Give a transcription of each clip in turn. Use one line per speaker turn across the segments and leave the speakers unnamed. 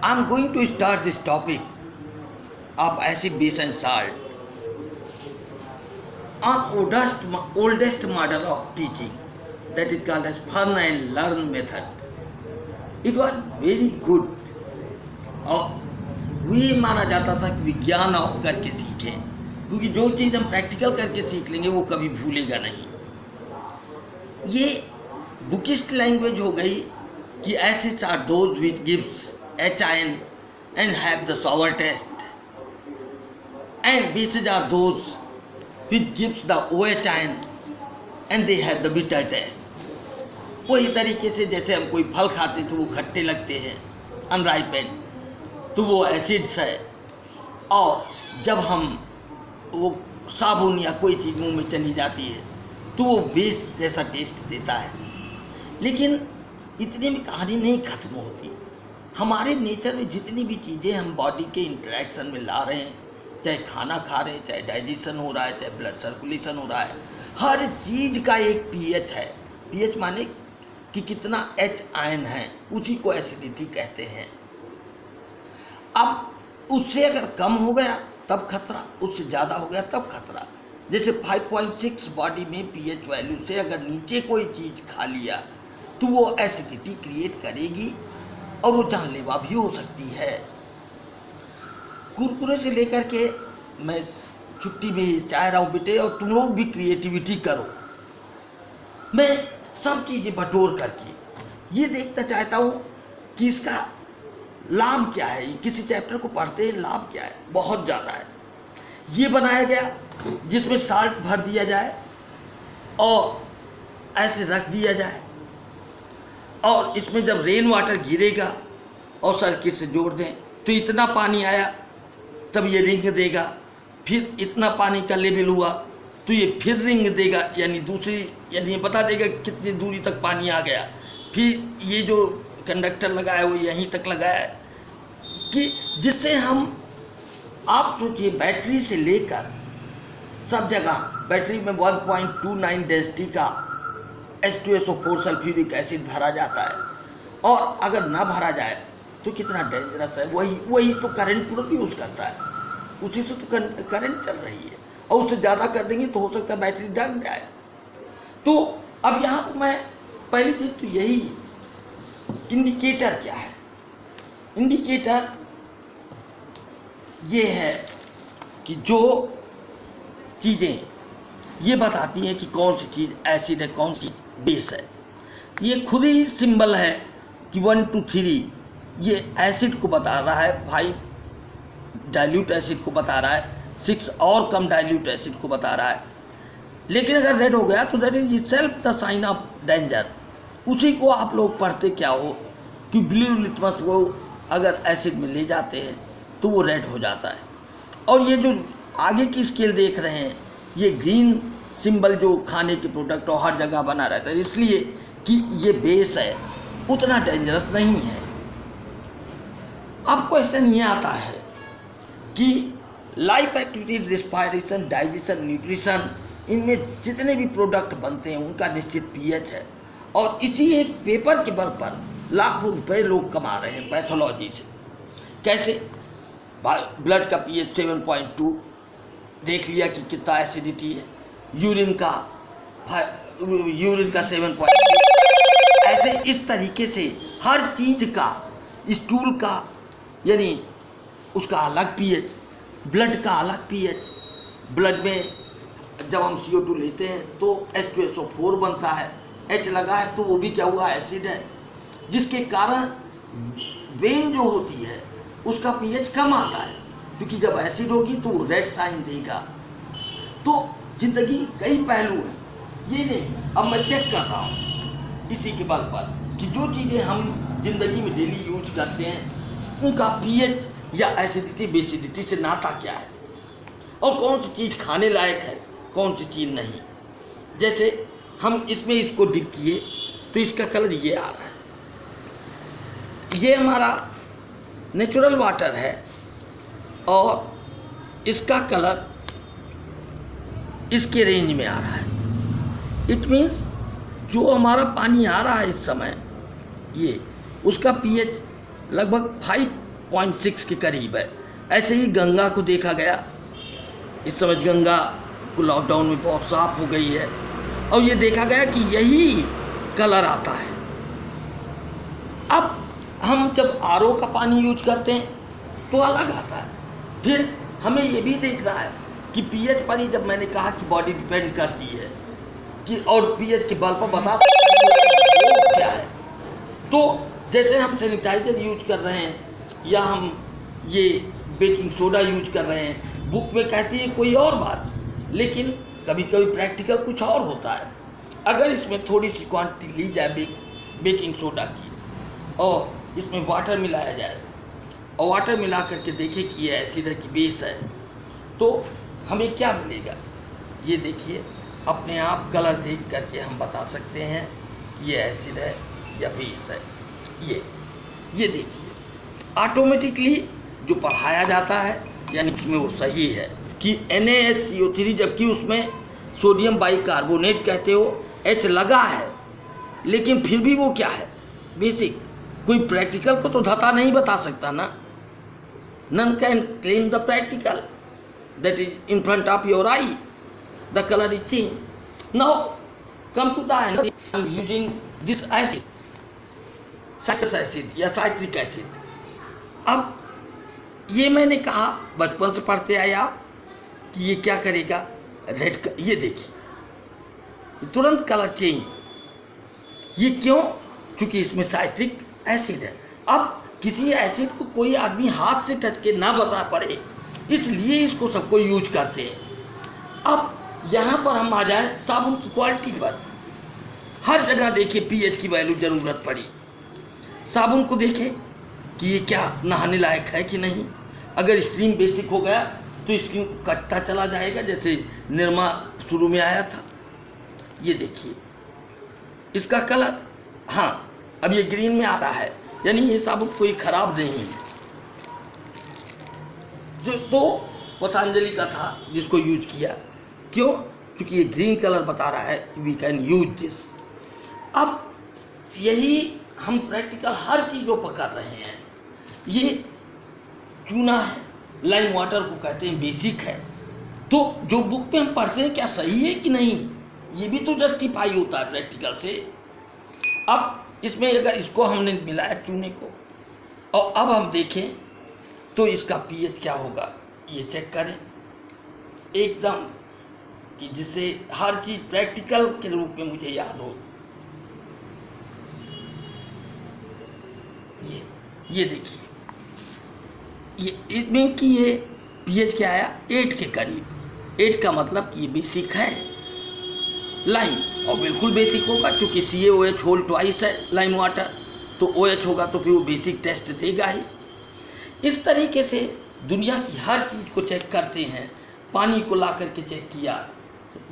I'm going to start this topic of acid, base and salt on oldest model of teaching, that is called as Fun and Learn method. It was very good. और ये माना जाता था कि विज्ञान हो करके सीखें, क्योंकि जो चीज़ हम प्रैक्टिकल करके सीख लेंगे वो कभी भूलेगा नहीं. ये बुकिस्ट लैंग्वेज हो गई कि acids are those which gives HIN and have the sour taste, and bases are those which gives the OHIN and they have the bitter taste. वही तरीके से जैसे हम कोई फल खाते तो वो खट्टे लगते हैं, अनराइपेंड, तो वो एसिड्स है, और जब हम वो साबुन या कोई चीज़ मुंह में चली जाती है तो वो बेस जैसा टेस्ट देता है. लेकिन इतने में कहानी नहीं खत्म होती. हमारे नेचर में जितनी भी चीज़ें हम बॉडी के इंटरेक्शन में ला रहे हैं, चाहे खाना खा रहे हैं, चाहे डाइजेशन हो रहा है, चाहे ब्लड सर्कुलेशन हो रहा है, हर चीज़ का एक पीएच है. पीएच माने कि कितना एच आयन है, उसी को एसिडिटी कहते हैं. अब उससे अगर कम हो गया तब खतरा, उससे ज़्यादा हो गया तब खतरा. जैसे 5.6 बॉडी में पीएच वैल्यू से अगर नीचे कोई चीज़ खा लिया तो वो एसिडिटी क्रिएट करेगी और वो जानलेवा भी हो सकती है. कुरकुरे से लेकर के मैं छुट्टी में चाह रहा हूँ बेटे, और तुम लोग भी क्रिएटिविटी करो. मैं सब चीज़ें बटोर करके ये देखना चाहता हूँ कि इसका लाभ क्या है. किसी चैप्टर को पढ़ते हैं लाभ क्या है, बहुत ज़्यादा है. ये बनाया गया जिसमें साल्ट भर दिया जाए और ऐसे रख दिया जाए, और इसमें जब रेन वाटर गिरेगा और सर्किट से जोड़ दें तो इतना पानी आया तब ये रिंग देगा, फिर इतना पानी का लेवल हुआ तो ये फिर रिंग देगा, यानी ये बता देगा कितनी दूरी तक पानी आ गया. फिर ये जो कंडक्टर लगा है वो यहीं तक लगाया है, कि जिससे हम, आप सोचिए बैटरी से लेकर सब जगह, बैटरी में 1.29 डेंसिटी का H2SO4 सल्फ्यूरिक एसिड भरा जाता है, और अगर ना भरा जाए तो कितना डेंजरस है. वही तो करंट प्रोड्यूस करता है, उसी से तो करंट चल रही है, और उससे ज़्यादा कर देंगे तो हो सकता है बैटरी ढक जाए. तो अब यहाँ मैं पहली चीज़ तो यही, इंडिकेटर क्या है. इंडिकेटर ये है कि जो चीज़ें ये बताती हैं कि कौन सी चीज़ एसिड है, कौन सी बेस है. ये खुद ही सिंबल है कि 1 2 3 ये एसिड को बता रहा है, 5 डाइल्यूट एसिड को बता रहा है, 6 और कम डाइल्यूट एसिड को बता रहा है. लेकिन अगर रेड हो गया तो that is itself the sign of danger. उसी को आप लोग पढ़ते क्या हो कि ब्लू लिटमस को अगर एसिड में ले जाते हैं तो वो रेड हो जाता है. और ये जो आगे की स्केल देख रहे हैं, ये ग्रीन सिंबल जो खाने के प्रोडक्ट और हर जगह बना रहता है, इसलिए कि ये बेस है, उतना डेंजरस नहीं है. अब क्वेश्चन ये आता है कि life activity, respiration, digestion, nutrition, इनमें जितने भी प्रोडक्ट बनते हैं उनका निश्चित पीएच है, और इसी एक पेपर के बल पर लाखों रुपए लोग कमा रहे हैं पैथोलॉजी से. कैसे? ब्लड का पीएच 7.2 देख लिया कि कितना एसिडिटी है, यूरिन का 7.2. ऐसे इस तरीके से हर चीज़ का, स्टूल का यानी उसका अलग पीएच, ब्लड का अलग पीएच. ब्लड में जब हम CO2 लेते हैं तो H2SO4 बनता है, H लगा है तो वो भी क्या हुआ, एसिड है, जिसके कारण वेन जो होती है उसका पीएच कम आता है, क्योंकि जब एसिड होगी तो वो रेड साइन देगा. तो जिंदगी कई पहलू हैं. ये नहीं, अब मैं चेक कर रहा हूँ इसी के बल पर कि जो चीज़ें हम जिंदगी में डेली यूज करते हैं उनका पीएच या एसिडिटी बेसिडिटी से नाता क्या है, और कौन सी चीज़ खाने लायक है, कौन सी चीज़ नहीं. जैसे हम इसमें इसको डिप किए तो इसका कलर ये आ रहा है. ये हमारा नेचुरल वाटर है और इसका कलर इसके रेंज में आ रहा है. इट मीन्स जो हमारा पानी आ रहा है इस समय, ये उसका पीएच लगभग 5.6 के करीब है। ऐसे ही गंगा को देखा गया, इस समय गंगा को लॉकडाउन में बहुत साफ हो गई है, और ये देखा गया कि यही कलर आता है। अब हम जब आरओ का पानी यूज करते हैं तो अलग आता है। फिर हमें ये भी देखना है कि पीएच पर ही, जब मैंने कहा कि बॉडी डिपेंड करती है कि, और पीएच के बल पर बता वो क्या है। तो जैसे हम सैनिटाइजर यूज कर रहे हैं या हम ये बेकिंग सोडा यूज कर रहे हैं, बुक में कहती है कोई और बात, लेकिन कभी कभी प्रैक्टिकल कुछ और होता है। अगर इसमें थोड़ी सी क्वांटिटी ली जाए बेकिंग सोडा की और इसमें वाटर मिलाया जाए और वाटर मिला करके देखें कि ये एसिड है कि बेस है, तो हमें क्या मिलेगा। ये देखिए, अपने आप कलर देख करके हम बता सकते हैं कि ये एसिड है या बेस है। ये देखिए, ऑटोमेटिकली जो पढ़ाया जाता है यानी उसमें वो सही है कि NaHCO3, जबकि उसमें सोडियम बाइकार्बोनेट कहते हो, H लगा है, लेकिन फिर भी वो क्या है, बेसिक। कोई प्रैक्टिकल को तो धता नहीं बता सकता ना। None can claim the practical that is in front of your eye. The color is changed. Now come to the end. I am using this acid, citrus acid या citric acid. अब ये मैंने कहा, बचपन से पढ़ते आए आप कि ये क्या करेगा, रेड। ये देखिए तुरंत कलर चेंज। ये क्यों? क्योंकि इसमें साइट्रिक एसिड है। अब किसी एसिड को कोई आदमी हाथ से टच के ना बता पड़े, इसलिए इसको सबको यूज करते हैं। अब यहाँ पर हम आ जाए साबुन की क्वालिटी पर। हर जगह देखिए पीएच की वैल्यू ज़रूरत पड़ी। साबुन को देखें कि ये क्या नहाने लायक है कि नहीं। अगर स्ट्रीम बेसिक हो गया तो स्क्रीन को कटता चला जाएगा, जैसे निरमा शुरू में आया था। ये देखिए इसका कलर, हाँ अब ये ग्रीन में आ रहा है, यानी ये साबुन कोई ख़राब नहीं है। जो तो पतंजलि का था जिसको यूज किया, क्यों? क्योंकि ये ग्रीन कलर बता रहा है कि वी कैन यूज दिस। अब यही हम प्रैक्टिकल हर चीज़ों पर कर रहे हैं। ये चूना है, लाइम वाटर को कहते हैं बेसिक है, तो जो बुक में हम पढ़ते हैं क्या सही है कि नहीं, ये भी तो जस्टिफाई होता है प्रैक्टिकल से। अब इसमें अगर इसको हमने मिलाया चूने को, और अब हम देखें तो इसका पीएच क्या होगा, ये चेक करें एकदम, कि जिससे हर चीज़ प्रैक्टिकल के रूप में मुझे याद हो। ये देखिए, ये इसमें कि ये पीएच क्या आया, 8 के करीब। 8 का मतलब कि ये बेसिक है लाइम, और बिल्कुल बेसिक होगा क्योंकि CaOH होल ट्वाइस है लाइम वाटर, तो OH होगा तो फिर वो बेसिक टेस्ट देगा ही। इस तरीके से दुनिया की हर चीज़ को चेक करते हैं। पानी को ला करके चेक किया,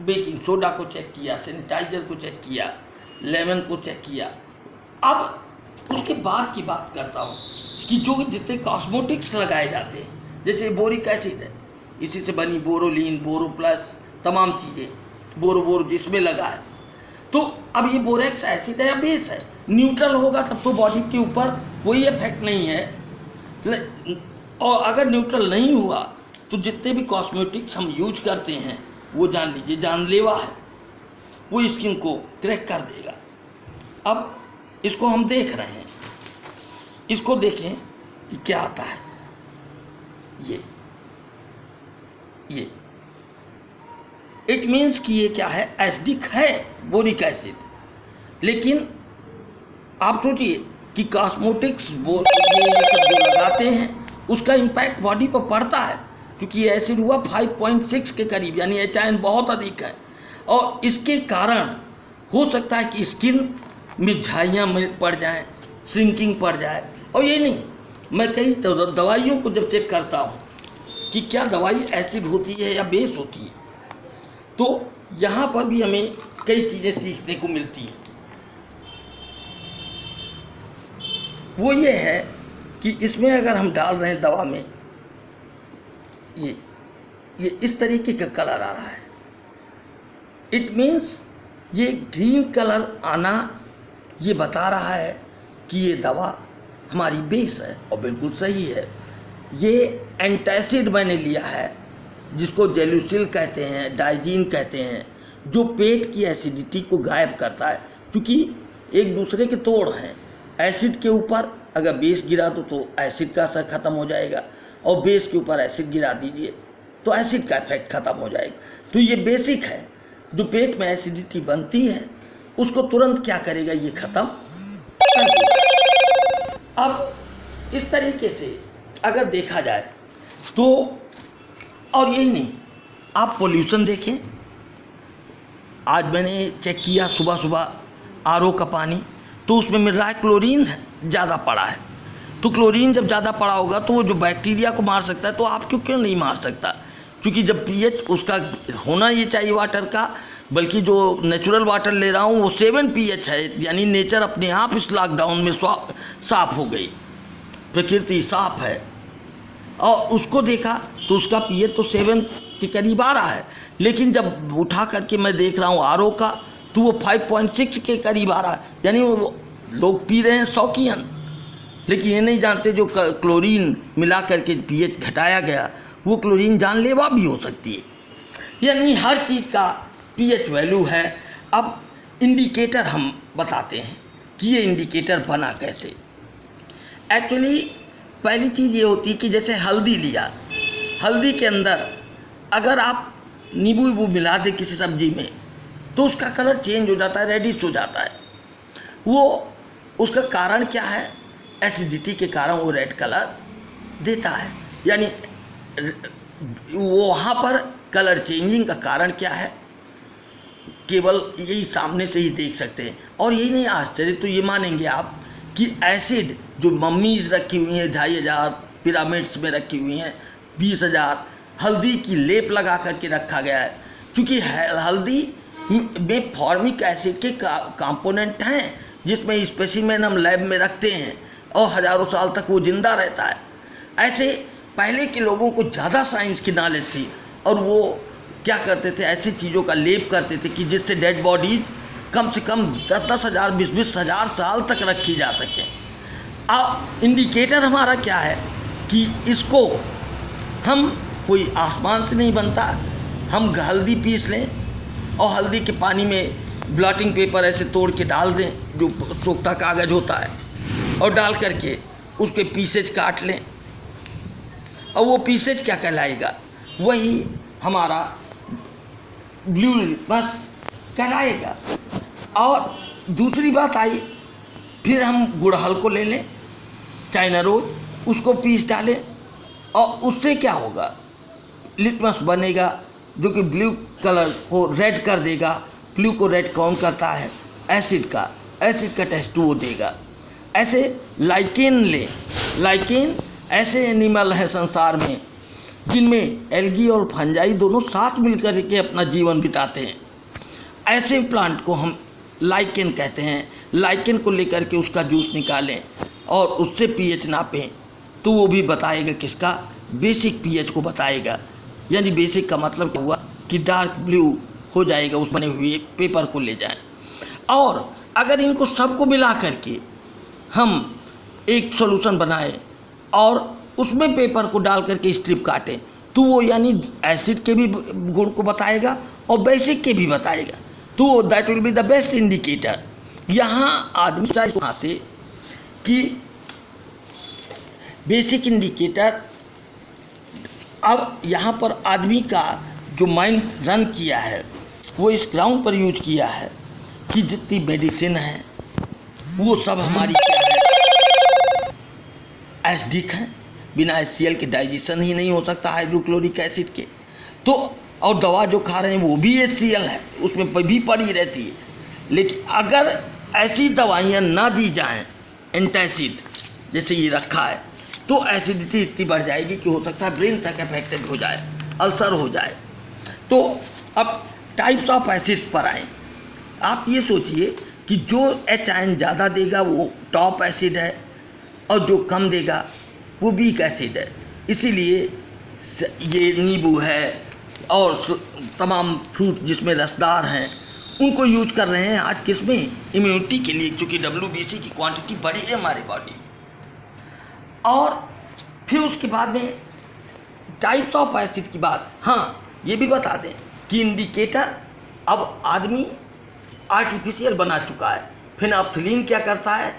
बेकिंग सोडा को चेक किया, सैनिटाइजर को चेक किया, लेमन को चेक किया। अब उसके बाद की बात करता हूँ कि जो जितने कॉस्मेटिक्स लगाए जाते हैं, जैसे बोरिक एसिड है, इसी से बनी बोरोलिन, बोरो प्लस, तमाम चीज़ें, बोरो जिसमें लगा है। तो अब ये बोरेक्स एसिड है या बेस है, न्यूट्रल होगा तब तो बॉडी के ऊपर कोई इफेक्ट नहीं है। और अगर न्यूट्रल नहीं हुआ तो जितने भी कॉस्मेटिक्स हम यूज करते हैं वो जान लीजिए जानलेवा है, वो स्किन को क्रैक कर देगा। अब इसको हम देख रहे हैं, इसको देखें कि क्या आता है। ये इट मीन्स कि ये क्या है, एसिडिक है बोरिक एसिड। लेकिन आप सोचिए कि कॉस्मेटिक्स ये सब जो लगाते हैं उसका इम्पैक्ट बॉडी पर पड़ता है, क्योंकि ये एसिड हुआ 5.6 के करीब, यानी HIN बहुत अधिक है। और इसके कारण हो सकता है कि स्किन में झाइयाँ में पड़ जाएं, श्रिंकिंग पड़ जाए। और ये नहीं, मैं कई दवाइयों को जब चेक करता हूँ कि क्या दवाई एसिड होती है या बेस होती है, तो यहाँ पर भी हमें कई चीज़ें सीखने को मिलती हैं। वो ये है कि इसमें अगर हम डाल रहे हैं दवा में, ये इस तरीके का कलर आ रहा है, इट मीन्स ये ग्रीन कलर आना ये बता रहा है कि ये दवा हमारी बेस है और बिल्कुल सही है। ये एंटासिड मैंने लिया है जिसको जेलुसिल कहते हैं, डाइजीन कहते हैं, जो पेट की एसिडिटी को गायब करता है, क्योंकि एक दूसरे के तोड़ हैं। एसिड के ऊपर अगर बेस गिरा दो तो एसिड का असर ख़त्म हो जाएगा, और बेस के ऊपर एसिड गिरा दीजिए तो एसिड का इफेक्ट ख़त्म हो जाएगा। तो ये बेसिक है। जो पेट में एसिडिटी बनती है उसको तुरंत क्या करेगा, ये ख़त्म कर देगा। अब इस तरीके से अगर देखा जाए तो, और यही नहीं, आप पोल्यूशन देखें। आज मैंने चेक किया सुबह सुबह आरओ का पानी, तो उसमें मिल रहा है क्लोरीन ज़्यादा पड़ा है। तो क्लोरीन जब ज़्यादा पड़ा होगा तो वो जो बैक्टीरिया को मार सकता है, तो आपको क्यों नहीं मार सकता? क्योंकि जब पीएच उसका होना ये चाहिए वाटर का, बल्कि जो नेचुरल वाटर ले रहा हूँ वो 7 pH है, यानी नेचर अपने आप इस लॉकडाउन में साफ हो गई, प्रकृति साफ है। और उसको देखा तो उसका pH तो 7 के करीब आ रहा है, लेकिन जब उठा करके मैं देख रहा हूँ आरओ का तो वो 5.6 के करीब आ रहा है। यानी वो लोग पी रहे हैं शौकियन, लेकिन ये नहीं जानते जो क्लोरीन मिला करके pH घटाया गया वो क्लोरीन जानलेवा भी हो सकती है। यानी हर चीज़ का pH वैल्यू है। अब इंडिकेटर हम बताते हैं कि ये इंडिकेटर बना कैसे। एक्चुअली पहली चीज़ ये होती है कि जैसे हल्दी लिया, हल्दी के अंदर अगर आप नींबू वीबू मिला दें किसी सब्जी में तो उसका कलर चेंज हो जाता है, रेडिश हो जाता है। वो उसका कारण क्या है? एसिडिटी के कारण वो रेड कलर देता है। यानी वो वहाँ पर कलर चेंजिंग का कारण क्या है, केवल यही सामने से ही देख सकते हैं। और यही नहीं आश्चर्य, तो ये मानेंगे आप कि एसिड जो मम्मीज़ रखी हुई हैं 2500 पिरामिड्स में रखी हुई हैं, 20,000 हल्दी की लेप लगा करके रखा गया है, क्योंकि हल्दी में फॉर्मिक एसिड के कंपोनेंट हैं, जिसमें स्पेसिमेन हम लैब में रखते हैं और हज़ारों साल तक वो जिंदा रहता है। ऐसे पहले के लोगों को ज़्यादा साइंस की नॉलेज थी और वो क्या करते थे, ऐसी चीज़ों का लेप करते थे कि जिससे डेड बॉडीज कम से कम 10,000 20,000 साल तक रखी जा सके। अब इंडिकेटर हमारा क्या है कि इसको हम कोई आसमान से नहीं बनता, हम हल्दी पीस लें और हल्दी के पानी में ब्लॉटिंग पेपर ऐसे तोड़ के डाल दें, जो सोखता कागज़ होता है, और डाल करके उसके पीसेज काट लें, और वो पीसेज क्या कहलाएगा, वही हमारा ब्लू बस कहलाएगा। और दूसरी बात आई, फिर हम गुड़हल को ले लें, चाइना रोज, उसको पीस डालें, और उससे क्या होगा, लिटमस बनेगा जो कि ब्लू कलर को रेड कर देगा। ब्लू को रेड कौन करता है? एसिड का टेस्ट वो देगा। ऐसे लाइकेन ले, लाइकेन ऐसे एनिमल हैं संसार में जिनमें एल्गी और फंजाई दोनों साथ मिलकर के अपना जीवन बिताते हैं। ऐसे प्लांट को हम लाइकेन कहते हैं। लाइकेन को लेकर के उसका जूस निकालें और उससे पीएच नापें तो वो भी बताएगा, किसका? बेसिक पीएच को बताएगा। यानी बेसिक का मतलब हुआ कि डार्क ब्लू हो जाएगा, उस बने हुए पेपर को ले जाएं। और अगर इनको सबको मिला करके हम एक सॉल्यूशन बनाएं और उसमें पेपर को डाल करके स्ट्रिप काटें तो वो यानी एसिड के भी गुण को बताएगा और बेसिक के भी बताएगा। तो that will be the best indicator. यहाँ आदमी कहाँ से कि बेसिक इंडिकेटर, अब यहाँ पर आदमी का जो माइंड रन किया है वो इस ग्राउंड पर यूज किया है कि जितनी मेडिसिन है वो सब हमारी क्या है, एसिडिक है। बिना HCl के डाइजेशन ही नहीं हो सकता हाइड्रोक्लोरिक एसिड के। तो और दवा जो खा रहे हैं वो भी HCl है, उसमें भी पड़ी रहती है। लेकिन अगर ऐसी दवाइयाँ ना दी जाएं एंटासिड जैसे ये रखा है तो एसिडिटी इतनी बढ़ जाएगी कि हो सकता है ब्रेन तक अफेक्टेड हो जाए, अल्सर हो जाए। तो अब टाइप्स ऑफ एसिड पर आए। आप ये सोचिए कि जो H ज़्यादा देगा वो टॉप एसिड है और जो कम देगा वो वीक एसिड है। इसीलिए ये नींबू है और तमाम फ्रूट जिसमें रसदार हैं उनको यूज कर रहे हैं आज, किसमें? इम्यूनिटी के लिए, क्योंकि WBC की क्वांटिटी बढ़ी है हमारी बॉडी में। और फिर उसके बाद में टाइप्स ऑफ एसिड की बात, हाँ ये भी बता दें कि इंडिकेटर अब आदमी आर्टिफिशियल बना चुका है। फिनाप्थलीन क्या करता है,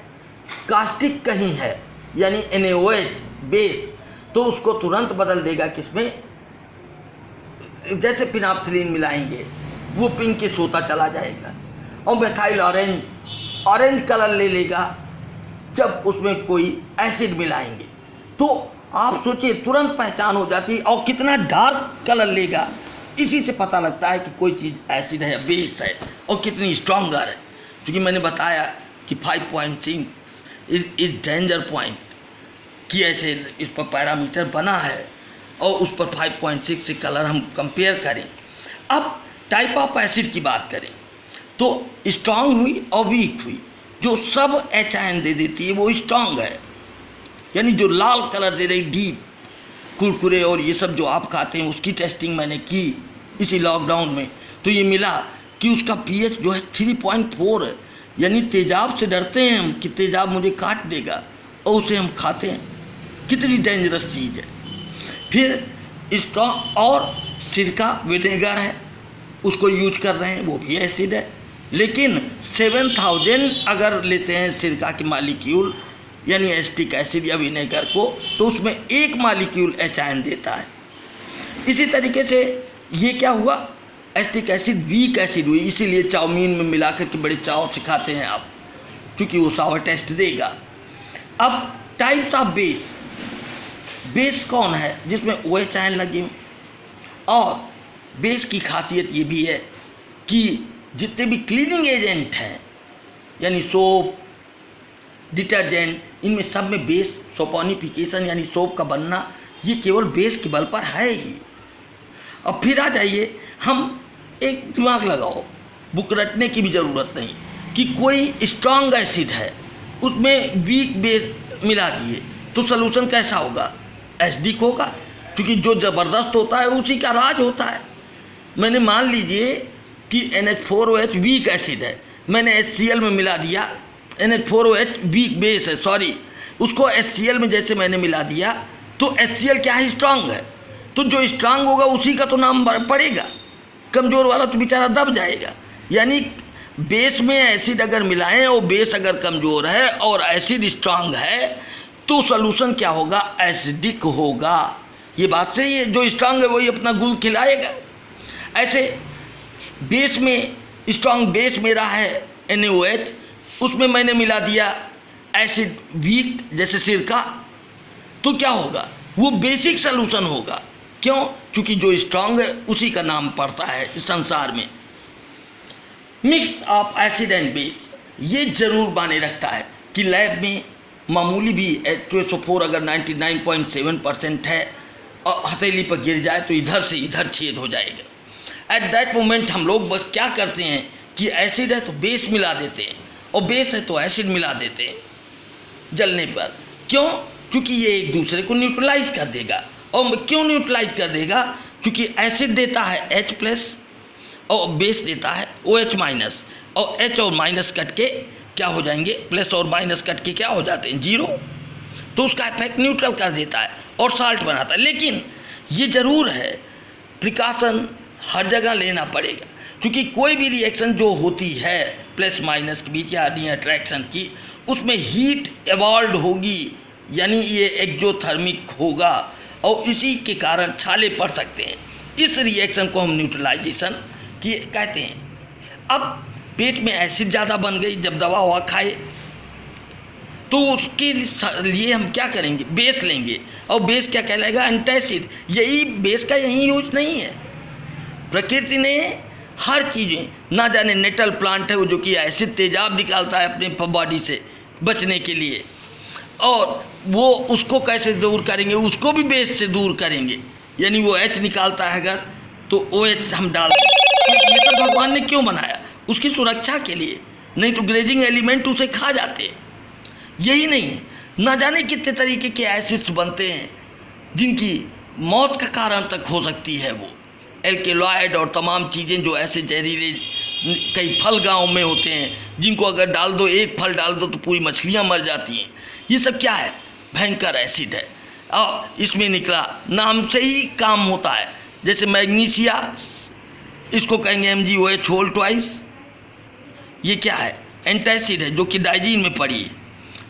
कास्टिक कहीं है यानी NaOH बेस, तो उसको तुरंत बदल देगा किसमें, जैसे फिनाप्थलीन मिलाएंगे वो पिंकिश होता चला जाएगा। और मिथाइल ऑरेंज कलर ले लेगा जब उसमें कोई एसिड मिलाएंगे। तो आप सोचिए तुरंत पहचान हो जाती है। और कितना डार्क कलर लेगा, इसी से पता लगता है कि कोई चीज़ एसिड है या बेस है, और कितनी स्ट्रॉन्गर है। क्योंकि मैंने बताया कि 5.6 इज डेंजर पॉइंट, कि ऐसे इस पर पैरामीटर बना है और उस पर 5.6 से कलर हम कंपेयर करें। अब टाइप ऑफ एसिड की बात करें तो स्ट्रांग हुई और वीक हुई। जो सब H आयन दे देती है वो स्ट्रांग है, यानी जो लाल कलर दे रही डीप कुरकुरे और ये सब जो आप खाते हैं, उसकी टेस्टिंग मैंने की इसी लॉकडाउन में, तो ये मिला कि उसका pH जो है 3.4 है। यानी तेजाब से डरते हैं हम कि तेजाब मुझे काट देगा, और उसे हम खाते हैं। कितनी डेंजरस चीज़ है। फिर स्ट्रॉन्ग और सिरका विनेगर है, उसको यूज कर रहे हैं, वो भी एसिड है। लेकिन 7000 अगर लेते हैं सिरका की मालिक्यूल यानी एसिटिक एसिड या विनेगर को, तो उसमें एक मालिक्यूल H आयन देता है। इसी तरीके से ये क्या हुआ, एसिटिक एसिड वीक एसिड हुई, इसीलिए चाउमीन में मिलाकर के बड़े चाव से खाते हैं आप, क्योंकि वो सावर टेस्ट देगा। अब टाइप्स ऑफ बेस कौन है, जिसमें OH आयन लगे हों। और बेस की खासियत ये भी है कि जितने भी क्लीनिंग एजेंट हैं यानी सोप, डिटर्जेंट, इनमें सब में बेस, सोपोनिफिकेशन यानी सोप का बनना, ये केवल बेस के बल पर है ही। अब फिर आ जाइए, हम एक दिमाग लगाओ, बुक रटने की भी ज़रूरत नहीं कि कोई स्ट्रांग एसिड है उसमें वीक बेस मिला दिए तो सलूशन कैसा होगा, एसिडिक होगा, क्योंकि जो ज़बरदस्त होता है उसी का राज होता है। मैंने मान लीजिए कि NH4OH वीक एसिड है, मैंने HCl में मिला दिया, NH4OH वीक बेस है, सॉरी, उसको HCl में जैसे मैंने मिला दिया तो HCl क्या है, स्ट्रांग है। तो जो स्ट्रांग होगा उसी का तो नाम पड़ेगा, कमज़ोर वाला तो बेचारा दब जाएगा। यानी बेस में एसिड अगर मिलाएं और बेस अगर कमज़ोर है और एसिड स्ट्रांग है तो सॉल्यूशन क्या होगा, एसिडिक होगा। ये बात सही है, जो स्ट्रांग है वही अपना गुल खिलाएगा। ऐसे बेस में स्ट्रांग बेस मेरा है NaOH, उसमें मैंने मिला दिया एसिड वीक जैसे सिरका, तो क्या होगा, वो बेसिक सॉल्यूशन होगा। क्यों, क्योंकि जो स्ट्रांग है उसी का नाम पड़ता है इस संसार में। Mix of acid and base ये जरूर माने रखता है कि लैब में मामूली भी H2SO4 अगर 99.7% है और हथेली पर गिर जाए तो इधर से इधर छेद हो जाएगा। एट दैट मोमेंट हम लोग बस क्या करते हैं कि एसिड है तो बेस मिला देते हैं और बेस है तो एसिड मिला देते हैं जलने पर। क्यों, क्योंकि ये एक दूसरे को न्यूट्रलाइज कर देगा। और क्यों न्यूट्रलाइज कर देगा, क्योंकि एसिड देता है H+ और बेस देता है OH-, और H और माइनस कट के क्या हो जाएंगे, प्लस और माइनस कट के क्या हो जाते हैं, 0। तो उसका इफेक्ट न्यूट्रल कर देता है और साल्ट बनाता है। लेकिन ये ज़रूर है, प्रिकॉशन हर जगह लेना पड़ेगा, क्योंकि कोई भी रिएक्शन जो होती है प्लस माइनस के बीच या अट्रैक्शन की, उसमें हीट एवॉल्व होगी, यानी ये एक्जोथर्मिक होगा और इसी के कारण छाले पड़ सकते हैं। इस रिएक्शन को हम न्यूट्रलाइजेशन की कहते हैं। अब पेट में एसिड ज़्यादा बन गई जब दवा हुआ खाए, तो उसके लिए हम क्या करेंगे, बेस लेंगे, और बेस क्या कहलाएगा, एंटासिड। यही बेस का यही यूज नहीं है। प्रकृति ने हर चीज़ें, ना जाने नेटल प्लांट है वो जो कि एसिड तेजाब निकालता है अपने बॉडी से बचने के लिए, और वो उसको कैसे दूर करेंगे, उसको भी बेस से दूर करेंगे। यानी वो H निकालता है अगर तो OH हम डाल दें। तो ये सब भगवान ने क्यों बनाया, उसकी सुरक्षा के लिए, नहीं तो ग्रेजिंग एलिमेंट उसे खा जाते। यही नहीं है, ना जाने कितने तरीके के एसिड्स बनते हैं जिनकी मौत का कारण तक हो सकती है। वो एल्केलॉइड और तमाम चीज़ें जो ऐसे जहरीले, कई फल गांव में होते हैं जिनको अगर डाल दो, एक फल डाल दो तो पूरी मछलियां मर जाती हैं। ये सब क्या है, भयंकर एसिड है और इसमें निकला, नाम से ही काम होता है। जैसे मैग्नीशिया, इसको कहेंगे MgOH होल ट्वाइस। ये क्या है? एंटासिड है जो कि डाइजीन में पड़ी है।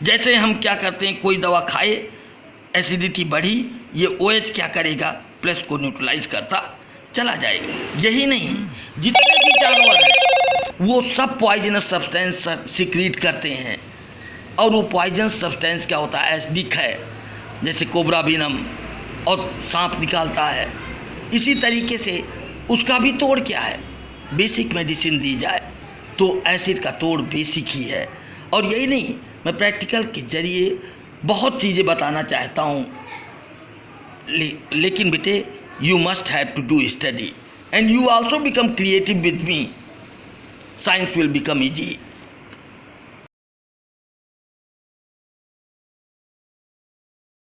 जैसे हम क्या करते हैं, कोई दवा खाए, एसिडिटी बढ़ी, ये OH क्या करेगा? प्लस को न्यूट्रलाइज करता चला जाएगा। यही नहीं, जितने भी जानवर हैं वो सब पॉइजनस सब्सटेंस सिक्रीट करते हैं, और वो पॉइजनस सब्सटेंस क्या होता है? एसिडिक है, जैसे कोबरा विनम और सांप निकालता है। इसी तरीके से उसका भी तोड़ क्या है? बेसिक मेडिसिन दी जाए तो एसिड का तोड़ बेसिक ही है। और यही नहीं, मैं प्रैक्टिकल के जरिए बहुत चीज़ें बताना चाहता हूँ, लेकिन बेटे you must have to do study and you also become creative with me, science will become easy.